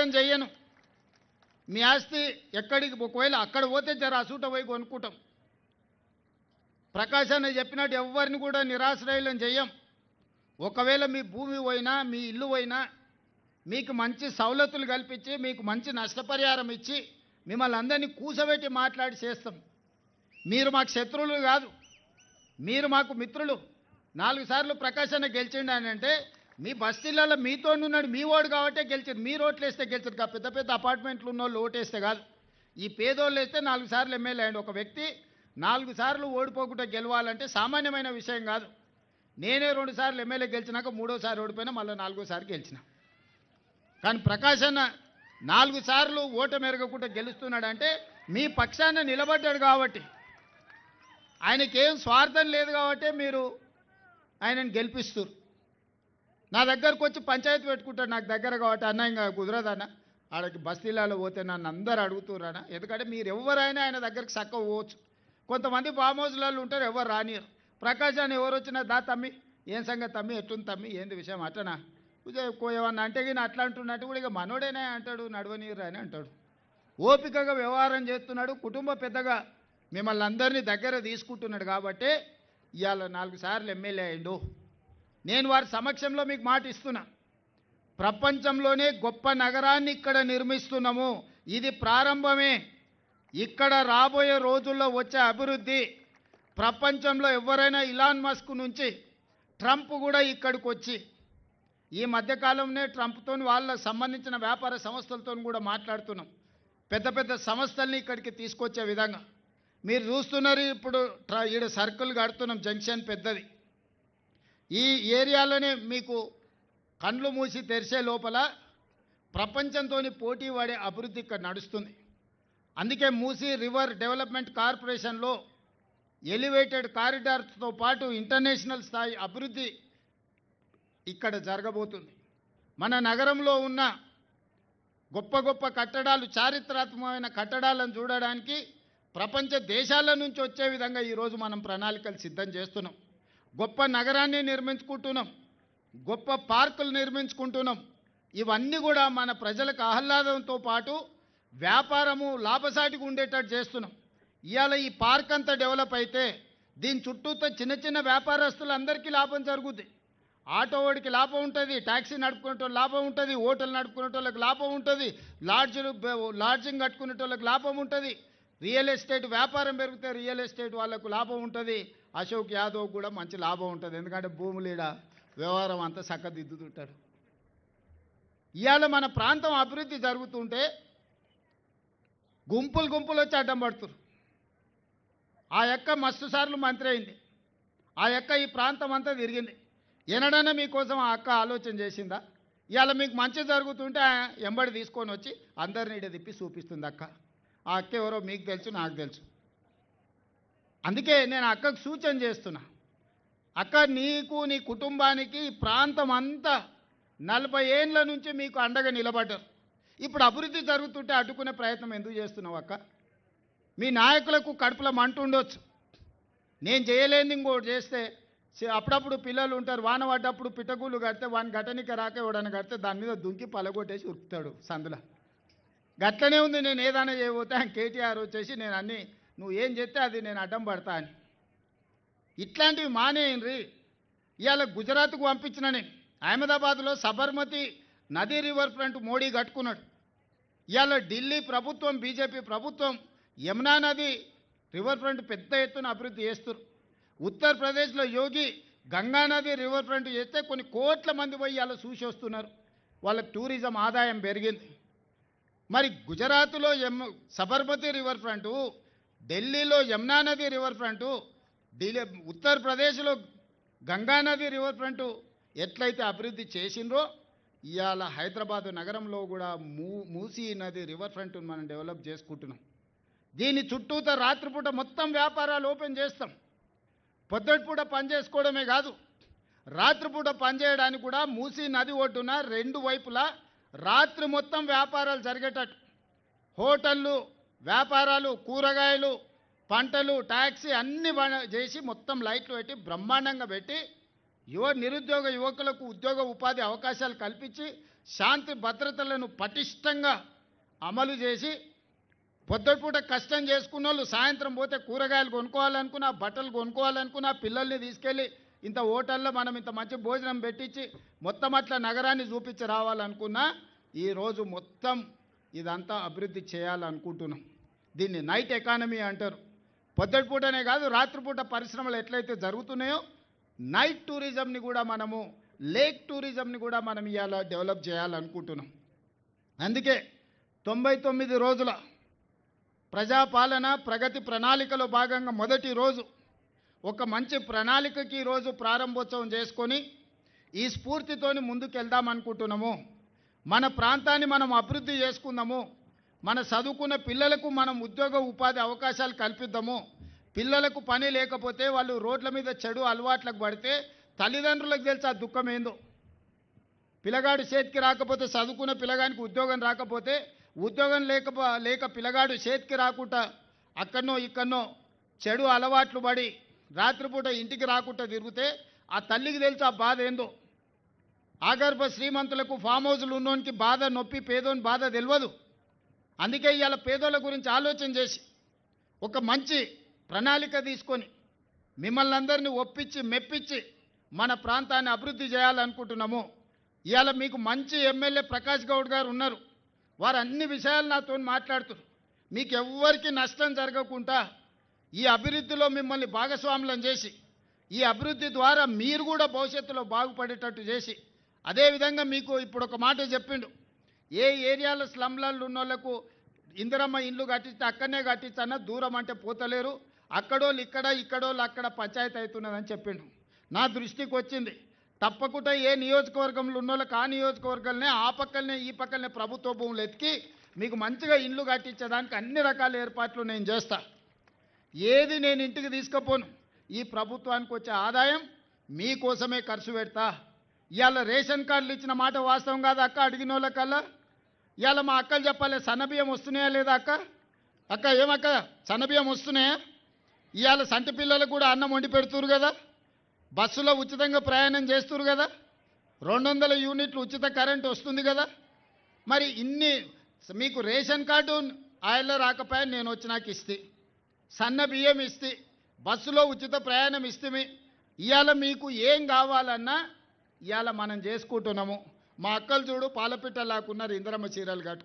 వ్యవహారం చేయను. మీ ఆస్తి ఎక్కడికి ఒకవేళ అక్కడ పోతే జర అసూట పోయి కొనుక్కుంటాం. ప్రకాష్ అన్న చెప్పినట్టు ఎవరిని కూడా నిరాశ్రయులను చెయ్యం. ఒకవేళ మీ భూమి పోయినా మీ ఇల్లు పోయినా మీకు మంచి సౌలతులు కల్పించి మీకు మంచి నష్టపరిహారం ఇచ్చి మిమ్మల్ని అందరినీ కూసబెట్టి మాట్లాడి చేస్తాం. మీరు మాకు శత్రువులు కాదు, మీరు మాకు మిత్రులు. 4 సార్లు ప్రకాష్ అన్న గెలిచిండు అని అంటే మీ బస్తీలలో మీతో ఉన్నాడు, మీ ఓడు కాబట్టే గెలిచారు. మీరు ఓట్లు వేస్తే గెలిచారు. పెద్ద పెద్ద అపార్ట్మెంట్లు ఉన్న వాళ్ళు ఓటేస్తే కాదు. ఈ పేదోళ్ళు వేస్తే 4 సార్లు ఎమ్మెల్యే అయ్యండి. ఒక వ్యక్తి 4 సార్లు ఓడిపోకుండా గెలవాలంటే సామాన్యమైన విషయం కాదు. నేనే 2 సార్లు ఎమ్మెల్యే గెలిచినాక 3ఓసారి ఓడిపోయినా, మళ్ళీ 4ఓసారి గెలిచిన. కానీ ప్రకాష్ అన్న 4 సార్లు ఓటమి ఎరగకుండా గెలుస్తున్నాడంటే మీ పక్షాన నిలబడ్డాడు కాబట్టి, ఆయనకేం స్వార్థం లేదు కాబట్టి మీరు ఆయనను గెలిపిస్తారు. నా దగ్గరకు వచ్చి పంచాయతీ పెట్టుకుంటాడు నాకు దగ్గర కాబట్టి, అన్న ఇంకా కుదరదన్న ఆడకి బస్తీలలో పోతే నన్ను అందరు అడుగుతున్నారన్న. ఎందుకంటే మీరు ఎవరైనా ఆయన దగ్గరికి చక్కగా పోవచ్చు. కొంతమంది ఫామ్ హౌస్లలో ఉంటారు, ఎవరు రానియరు. ప్రకాష్ అని ఎవరు వచ్చినా దా తమ్మి ఏం సంగతి తమ్మి ఎట్లుంది తమ్మి ఏంది విషయం అట్టనా ఏమన్నా అంటే కానీ అట్లా అంటున్నట్టు కూడా ఇక మనోడేనే అంటాడు, నడవనీరు అని అంటాడు. ఓపికగా వ్యవహారం చేస్తున్నాడు. కుటుంబ పెద్దగా మిమ్మల్ని అందరినీ దగ్గర తీసుకుంటున్నాడు కాబట్టి ఇవాళ 4 సార్లు ఎమ్మెల్యే అయిండు. నేను వారి సమక్షంలో మీకు మాట ఇస్తున్నా. ప్రపంచంలోనే గొప్ప నగరాన్ని ఇక్కడ నిర్మిస్తున్నాము. ఇది ప్రారంభమే. ఇక్కడ రాబోయే రోజుల్లో వచ్చే అభివృద్ధి ప్రపంచంలో ఎవరైనా ఇలాన్ మస్క్ నుంచి ట్రంప్ కూడా ఇక్కడికి వచ్చి ఈ మధ్యకాలంలో ట్రంప్తో వాళ్ళ సంబంధించిన వ్యాపార సంస్థలతో కూడా మాట్లాడుతున్నాం. పెద్ద పెద్ద సంస్థల్ని ఇక్కడికి తీసుకొచ్చే విధంగా మీరు చూస్తున్నారు. ఇప్పుడు ఈడ సర్కిల్ కడుతున్నాం, జంక్షన్ పెద్దది. ఈ ఏరియాలోనే మీకు కండ్లు మూసి తెరిచే లోపల ప్రపంచంతో పోటీ పడే అభివృద్ధి ఇక్కడ నడుస్తుంది. అందుకే మూసీ రివర్ డెవలప్మెంట్ కార్పొరేషన్లో ఎలివేటెడ్ కారిడార్తో పాటు ఇంటర్నేషనల్ స్థాయి అభివృద్ధి ఇక్కడ జరగబోతుంది. మన నగరంలో ఉన్న గొప్ప గొప్ప కట్టడాలు, చారిత్రాత్మకమైన కట్టడాలను చూడడానికి ప్రపంచ దేశాల నుంచి వచ్చే విధంగా ఈరోజు మనం ప్రణాళికలు సిద్ధం చేస్తున్నాం. గొప్ప నగరాన్ని నిర్మించుకుంటున్నాం, గొప్ప పార్కులు నిర్మించుకుంటున్నాం. ఇవన్నీ కూడా మన ప్రజలకు ఆహ్లాదంతో పాటు వ్యాపారము లాభసాటిగా ఉండేటట్టు చేస్తున్నాం. ఇవాళ ఈ పార్క్ అంతా డెవలప్ అయితే దీని చుట్టూతో చిన్న చిన్న వ్యాపారస్తులందరికీ లాభం జరుగుద్ది. ఆటో వాడికి లాభం ఉంటుంది, ట్యాక్సీ నడుపుకునే లాభం ఉంటుంది, హోటల్ నడుపుకునే వాళ్ళకి లాభం ఉంటుంది, లాడ్జింగ్ కట్టుకునే వాళ్ళకి లాభం ఉంటుంది, రియల్ ఎస్టేట్ వ్యాపారం పెరిగితే రియల్ ఎస్టేట్ వాళ్ళకు లాభం ఉంటుంది. అశోక్ యాదవ్ కూడా మంచి లాభం ఉంటుంది, ఎందుకంటే భూములీడ వ్యవహారం అంతా చక్కదిద్దుతుంటాడు. ఇవాళ మన ప్రాంతం అభివృద్ధి జరుగుతుంటే గుంపులు గుంపులు వచ్చి అడ్డం పడుతున్నారు. ఆ యొక్క మస్తు సార్లు మంత్రి అయింది, ఆ యొక్క ఈ ప్రాంతం అంతా తిరిగింది. ఎనడన్నా మీకోసం ఆ అక్క ఆలోచన చేసిందా? ఇవాళ మీకు మంచి జరుగుతుంటే ఎంబడి తీసుకొని వచ్చి అందరినీ ఇడ తిప్పి చూపిస్తుంది అక్క. ఆ అక్క ఎవరో మీకు తెలుసు, నాకు తెలుసు. అందుకే నేను అక్కకు సూచన చేస్తున్నా. అక్క, నీకు నీ కుటుంబానికి ఈ ప్రాంతం అంతా 40 ఏండ్ల నుంచి మీకు అండగా నిలబడ్డారు. ఇప్పుడు అభివృద్ధి జరుగుతుంటే అడ్డుకునే ప్రయత్నం ఎందుకు చేస్తున్నావు అక్క? మీ నాయకులకు కడుపులో మంట ఉండొచ్చు, నేను చేయలేని ఇంకోటి చేస్తే. అప్పుడప్పుడు పిల్లలు ఉంటారు, వాన పడ్డప్పుడు పిట్టగూళ్ళు కడితే వాని ఘటనిక రాక ఎవడని కడితే దాని మీద దుంకి పలగొట్టేసి ఉరుకుతాడు సందులో. గట్లనే ఉంది. నేను ఏదైనా చేయబోతే కేటీఆర్ వచ్చేసి నేను అన్నీ నువ్వు ఏం చేస్తే అది నేను అడ్డం పడతా అని. ఇట్లాంటివి మానేయండి. ఇవాళ గుజరాత్కు పంపించిన నేను అహ్మదాబాద్లో సబర్మతి నదీ రివర్ ఫ్రంట్ మోడీ కట్టుకున్నాడు. ఇవాళ ఢిల్లీ ప్రభుత్వం, బీజేపీ ప్రభుత్వం యమునా నది రివర్ ఫ్రంట్ పెద్ద ఎత్తున అభివృద్ధి చేస్తారు. ఉత్తరప్రదేశ్లో యోగి గంగా నది రివర్ ఫ్రంట్ చేస్తే కొన్ని కోట్ల మంది పోయి ఇవాళ చూసి వస్తున్నారు. వాళ్ళకి టూరిజం ఆదాయం పెరిగింది. మరి గుజరాత్లో సబర్మతి రివర్ ఫ్రంటు, ఢిల్లీలో యమునా నది రివర్ ఫ్రంటు, ఉత్తరప్రదేశ్లో గంగా నది రివర్ ఫ్రంటు ఎట్లయితే అభివృద్ధి చేసిండ్రో ఇవాళ హైదరాబాదు నగరంలో కూడా మూసీ నది రివర్ ఫ్రంట్ను మనం డెవలప్ చేసుకుంటున్నాం. దీని చుట్టూతో రాత్రిపూట మొత్తం వ్యాపారాలు ఓపెన్ చేస్తాం. పొద్దుటిపూట పని చేసుకోవడమే కాదు, రాత్రిపూట పనిచేయడానికి కూడా మూసీ నది ఒడ్డున 2 వైపులా రాత్రి మొత్తం వ్యాపారాలు జరిగేటట్టు హోటళ్ళు, వ్యాపారాలు, కూరగాయలు, పంటలు, ట్యాక్సీ అన్నీ చేసి మొత్తం లైట్లు పెట్టి బ్రహ్మాండంగా పెట్టి నిరుద్యోగ యువకులకు ఉద్యోగ ఉపాధి అవకాశాలు కల్పించి శాంతి భద్రతలను పటిష్టంగా అమలు చేసి పొద్దుపూట కష్టం చేసుకున్న వాళ్ళు సాయంత్రం పోతే కూరగాయలు కొనుక్కోవాలనుకున్నా, బట్టలు కొనుక్కోవాలనుకున్నా, పిల్లల్ని తీసుకెళ్ళి ఇంత హోటల్లో మనం ఇంత మంచి భోజనం పెట్టించి మొత్తం అట్లా నగరాన్ని చూపించి రావాలనుకున్నా ఈరోజు మొత్తం ఇదంతా అభివృద్ధి చేయాలనుకుంటున్నాం. దీన్ని నైట్ ఎకానమీ అంటారు. పొద్దుపూటనే కాదు, రాత్రిపూట పరిశ్రమలు ఎట్లయితే జరుగుతున్నాయో నైట్ టూరిజంని కూడా మనము, లేక్ టూరిజంని కూడా మనం ఇవాళ డెవలప్ చేయాలనుకుంటున్నాం. అందుకే 99 రోజుల ప్రజాపాలన ప్రగతి ప్రణాళికలో భాగంగా మొదటి రోజు ఒక మంచి ప్రణాళికకి ఈరోజు ప్రారంభోత్సవం చేసుకొని ఈ స్ఫూర్తితోని ముందుకెళ్దాం అనుకుంటున్నాము. మన ప్రాంతాన్ని మనం అభివృద్ధి చేసుకుందాము. మన చదువుకున్న పిల్లలకు మనం ఉద్యోగ ఉపాధి అవకాశాలు కల్పిద్దాము. పిల్లలకు పని లేకపోతే వాళ్ళు రోడ్ల మీద చెడు అలవాట్లకు పడితే తల్లిదండ్రులకు తెలుసు ఆ దుఃఖం ఏందో. పిల్లగాడు చేతికి రాకపోతే, చదువుకున్న పిల్లగానికి ఉద్యోగం రాకపోతే, ఉద్యోగం లేక పిల్లగాడు చేతికి రాకుండా అక్కడనో ఇక్కడనో చెడు అలవాట్లు పడి రాత్రిపూట ఇంటికి రాకుండా తిరిగితే ఆ తల్లికి తెలుసు ఆ బాధ ఏందో. ఆగర్భ శ్రీమంతులకు ఫామ్ హౌజులు ఉన్నోనికి బాధ, నొప్పి, పేదోని బాధ తెలియదు. అందుకే ఇవాళ పేదోళ్ళ గురించి ఆలోచన చేసి ఒక మంచి ప్రణాళిక తీసుకొని మిమ్మల్ని అందరినీ ఒప్పించి మెప్పించి మన ప్రాంతాన్ని అభివృద్ధి చేయాలనుకుంటున్నాము. ఇవాళ మీకు మంచి ఎమ్మెల్యే ప్రకాష్ గౌడ్ గారు ఉన్నారు. వారు అన్ని విషయాలు నాతో మాట్లాడుతారు. మీకు ఎవ్వరికీ నష్టం జరగకుండా ఈ అభివృద్ధిలో మిమ్మల్ని భాగస్వాములను చేసి ఈ అభివృద్ధి ద్వారా మీరు కూడా భవిష్యత్తులో బాగుపడేటట్టు చేసి, అదేవిధంగా మీకు ఇప్పుడు ఒక మాట చెప్పిండు, ఏ ఏరియాలో స్లమ్లలో ఉన్న వాళ్ళకు ఇందిరమ్మ ఇండ్లు కట్టిస్తే అక్కడనే కట్టించన్నా, దూరం అంటే పోతలేరు, అక్కడోళ్ళు ఇక్కడ, ఇక్కడోళ్ళు అక్కడ పంచాయతీ అవుతున్నదని చెప్పిండు. నా దృష్టికి వచ్చింది. తప్పకుండా ఏ నియోజకవర్గంలో ఉన్న వాళ్ళకి ఆ నియోజకవర్గాలనే, ఆ పక్కనే ఈ పక్కనే ప్రభుత్వ భూములు ఎత్తికి మీకు మంచిగా ఇండ్లు కట్టించడానికి అన్ని రకాల ఏర్పాట్లు నేను చేస్తా. ఏది నేను ఇంటికి తీసుకుపోను. ఈ ప్రభుత్వానికి వచ్చే ఆదాయం మీకోసమే ఖర్చు పెడతా. ఇవాళ రేషన్ కార్డులు ఇచ్చిన మాట వాస్తవం కాదు అక్క, అడిగిన వాళ్ళకల్లా. ఇవాళ మా అక్కలు చెప్పాలి, సన్నబియ్యం వస్తున్నాయా లేదా అక్క? అక్క ఏమక్క సన్నబియ్యం వస్తున్నాయా? ఇవాళ సంటి పిల్లలకు కూడా అన్నం వండి పెడుతురు కదా, బస్సులో ఉచితంగా ప్రయాణం చేస్తురు కదా, 200 యూనిట్లు ఉచిత కరెంటు వస్తుంది కదా. మరి ఇన్ని మీకు రేషన్ కార్డు ఆయల్లో రాకపోయా, నేను వచ్చినాక ఇస్తే, సన్న బియ్యం ఇస్తే, బస్సులో ఉచిత ప్రయాణం ఇస్తే, ఇవాళ మీకు ఏం కావాలన్నా ఇవాళ మనం చేసుకుంటున్నాము. మా అక్కలు చూడు పాలపిట్ట లాక్కున్నారు, ఇందిరమ్మ చీరలు కట్టు.